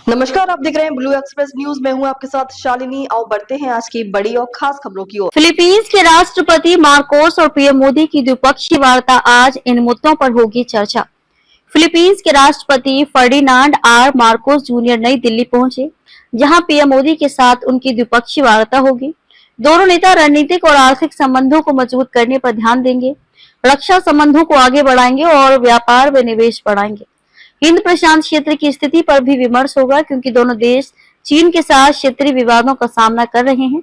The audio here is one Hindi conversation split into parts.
नमस्कार, आप देख रहे हैं ब्लू एक्सप्रेस न्यूज। मैं हूं आपके साथ शालिनी। आओ बढ़ते हैं आज की बड़ी और खास खबरों की ओर। फिलीपींस के राष्ट्रपति मार्कोस और पीएम मोदी की द्विपक्षीय वार्ता। आज इन मुद्दों पर होगी चर्चा। फिलीपींस के राष्ट्रपति फर्डिनांड आर मार्कोस जूनियर नई दिल्ली पहुंचे, जहां पीएम मोदी के साथ उनकी द्विपक्षीय वार्ता होगी। दोनों नेता रणनीतिक और आर्थिक संबंधों को मजबूत करने पर ध्यान देंगे, रक्षा संबंधों को आगे बढ़ाएंगे और व्यापार व निवेश बढ़ाएंगे। हिंद प्रशांत क्षेत्र की स्थिति पर भी विमर्श होगा, क्योंकि दोनों देश चीन के साथ क्षेत्रीय विवादों का सामना कर रहे हैं।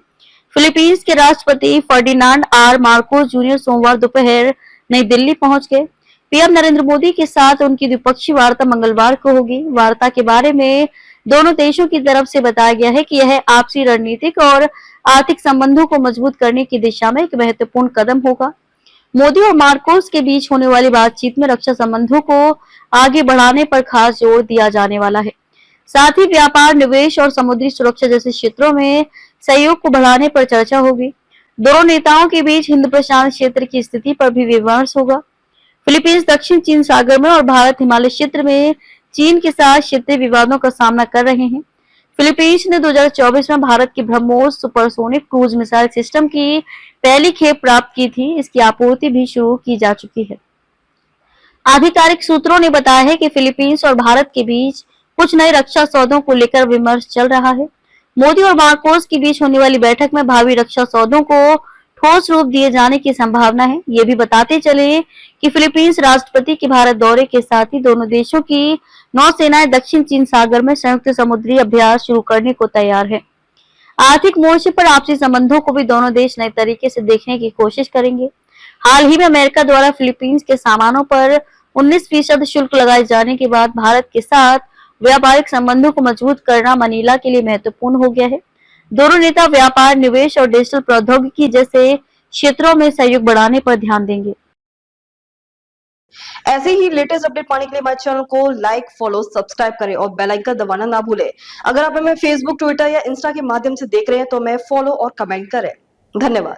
फिलीपींस के राष्ट्रपति फर्डिनांड आर मार्कोस जूनियर सोमवार दोपहर नई दिल्ली पहुंच गए। पीएम नरेंद्र मोदी के साथ उनकी द्विपक्षीय वार्ता मंगलवार को होगी। वार्ता के बारे में दोनों देशों की तरफ से बताया गया है कि यह आपसी रणनीतिक और आर्थिक संबंधों को मजबूत करने की दिशा में एक महत्वपूर्ण कदम होगा। मोदी और मार्कोस के बीच होने वाली बातचीत में रक्षा संबंधों को आगे बढ़ाने पर खास जोर दिया जाने वाला है। साथ ही व्यापार, निवेश और समुद्री सुरक्षा जैसे क्षेत्रों में सहयोग को बढ़ाने पर चर्चा होगी। दोनों नेताओं के बीच हिंद प्रशांत क्षेत्र की स्थिति पर भी विमर्श होगा। फिलीपींस दक्षिण चीन सागर में और भारत हिमालय क्षेत्र में चीन के साथ क्षेत्रीय विवादों का सामना कर रहे हैं। फिलीपींस ने 2024 में भारत की BrahMos supersonic cruise missile system की पहली खेप प्राप्त की थी। इसकी आपूर्ति भी शुरू की जा चुकी है। आधिकारिक सूत्रों ने बताया है कि फिलीपींस और भारत के बीच कुछ नए रक्षा सौदों को लेकर विमर्श चल रहा है। मोदी और मार्कोस के बीच होने वाली बैठक में भावी रक्षा सौदों को ठोस रूप दिए जाने की संभावना है। ये भी बताते चले कि फिलीपींस राष्ट्रपति के भारत दौरे के साथ ही दोनों देशों की नौसेनाएं दक्षिण चीन सागर में संयुक्त समुद्री अभ्यास शुरू करने को तैयार है। आर्थिक मोर्चे पर आपसी संबंधों को भी दोनों देश नए तरीके से देखने की कोशिश करेंगे। हाल ही में अमेरिका द्वारा फिलीपींस के सामानों पर 19% शुल्क लगाए जाने के बाद भारत के साथ व्यापारिक संबंधों को मजबूत करना मनीला के लिए महत्वपूर्ण हो गया है। दोनों नेता व्यापार, निवेश और डिजिटल प्रौद्योगिकी जैसे क्षेत्रों में सहयोग बढ़ाने पर ध्यान देंगे। ऐसे ही लेटेस्ट अपडेट पाने के लिए हमारे चैनल को लाइक, फॉलो, सब्सक्राइब करें और बेल आइकन दबाना ना भूलें। अगर आप हमें फेसबुक, ट्विटर या इंस्टा के माध्यम से देख रहे हैं तो हमें फॉलो और कमेंट करें। धन्यवाद।